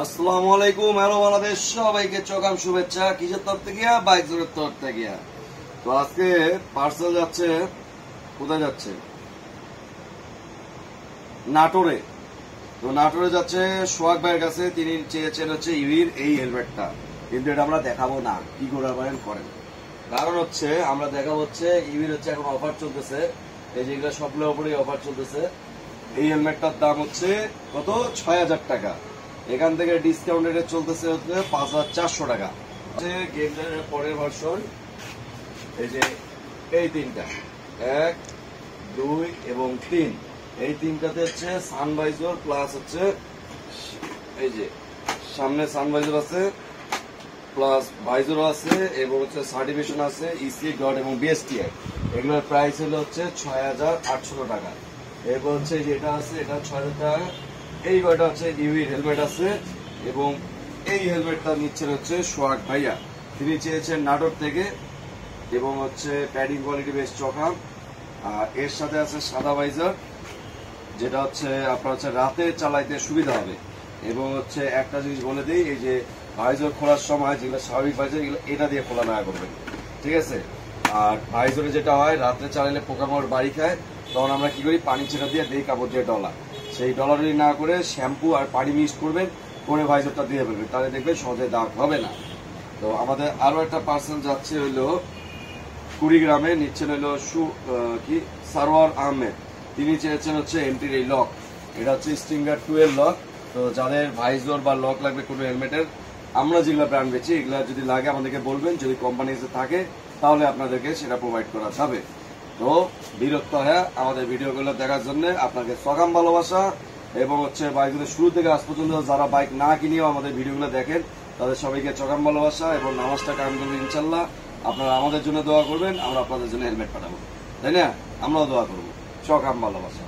আসসালামু আলাইকুম। হ্যালো বাংলাদেশ, সবাইকে চকাম শুভেচ্ছা। কিসের তরফ থেকে? বাইক জোরের তরফ থেকে। তো আজকে পার্সেল যাচ্ছে, কোথায় যাচ্ছে? নাটোরে। তো নাটোরে যাচ্ছে সোহাগ ভাইয়ের কাছে। তিনি চেয়েছেন হচ্ছে ইভির এই হেলমেটটা, কিন্তু এটা আমরা দেখাবো না। কি করে পারেন করেন, কারণ হচ্ছে আমরা দেখাবো হচ্ছে ইভির হচ্ছে এখন অফার চলতেছে। এই যেগুলো সবগুলোর উপরেই অফার চলতেছে। এই হেলমেটটার দাম হচ্ছে কত? ৬,০০০ টাকা। এখান থেকে ডিসকাউন্ট রেটে চলতেছে হচ্ছে ৫,৪০০ টাকা। গেমটার পরের ভার্সন এই যে এই তিনটা, ১, ২ এবং ৩, এই তিনটাতে হচ্ছে সানভাইজর প্লাস হচ্ছে এই যে সামনে সানভাইজর আছে, প্লাস ভাইজরও আছে এবং হচ্ছে সার্টিফিকেশন আছে ইসি ডট এবং বিএসটিআই। এগুলোর প্রাইস হলো হচ্ছে ৬,৮০০ টাকা। এরপর হচ্ছে যেটা আছে এটা ৬,০০০ টাকা। এই কয়টা হচ্ছে ইভির হেলমেট আছে এবং এই হেলমেটটা নিচ্ছেন হচ্ছে সোহাগ ভাইয়া। তিনি চেয়েছেন নাটোর থেকে এবং হচ্ছে প্যাডিং কোয়ালিটি বেশ চকা। আর এর সাথে আছে সাদা ভাইজার, যেটা হচ্ছে আপনার হচ্ছে রাতে চালাইতে সুবিধা হবে। এবং হচ্ছে একটা জিনিস বলে দিই, এই যে ভাইজর খোলার সময় যেগুলো স্বাভাবিক ভাইজর এগুলো এটা দিয়ে খোলা না করবেন, ঠিক আছে? আর ভাইজরে যেটা হয় রাত্রে চালাইলে পোকামাকড় বাড়ি খায়, তখন আমরা কি করি, পানি ছেটা দিয়ে দিই কাপড় দিয়ে ডলা। সেই ডলারি না করে শ্যাম্পু আর পানি মিক্স করবেন, করে ভাইজরটা দিয়ে ফেলবেন, তাহলে দেখবেন সহজে দাগ হবে না। তো আমাদের আরো একটা পার্সেল যাচ্ছে হইলো কুড়িগ্রামে, নিচ্ছেন হইলো কি সারোয়ার আহমেদ। তিনি চেয়েছেন হচ্ছে এমটির এই লক। এটা হচ্ছে স্টিঙ্গার 2 এর লক। তো যাদের ভাইজর বা লক লাগবে কোনো হেলমেটের, আমরা যেগুলো ব্র্যান্ড বেছি এগুলো যদি লাগে আমাদেরকে বলবেন, যদি কোম্পানিতে থাকে তাহলে আপনাদেরকে সেটা প্রোভাইড করা যাবে। তো বিরক্ত হয়ে আমাদের ভিডিওগুলো দেখার জন্য আপনাকে সকাম ভালোবাসা। এবং হচ্ছে বাইকগুলো শুরু থেকে আজ পর্যন্ত যারা বাইক না কিনেও আমাদের ভিডিওগুলো দেখেন, তাদের সবাইকে চকাম ভালোবাসা এবং নামাজটা কায়েম করবেন ইনশাল্লাহ। আপনারা আমাদের জন্য দোয়া করবেন, আমরা আপনাদের জন্য হেলমেট পাঠাবো, তাই না? আমরাও দোয়া করবো। চকাম ভালোবাসা।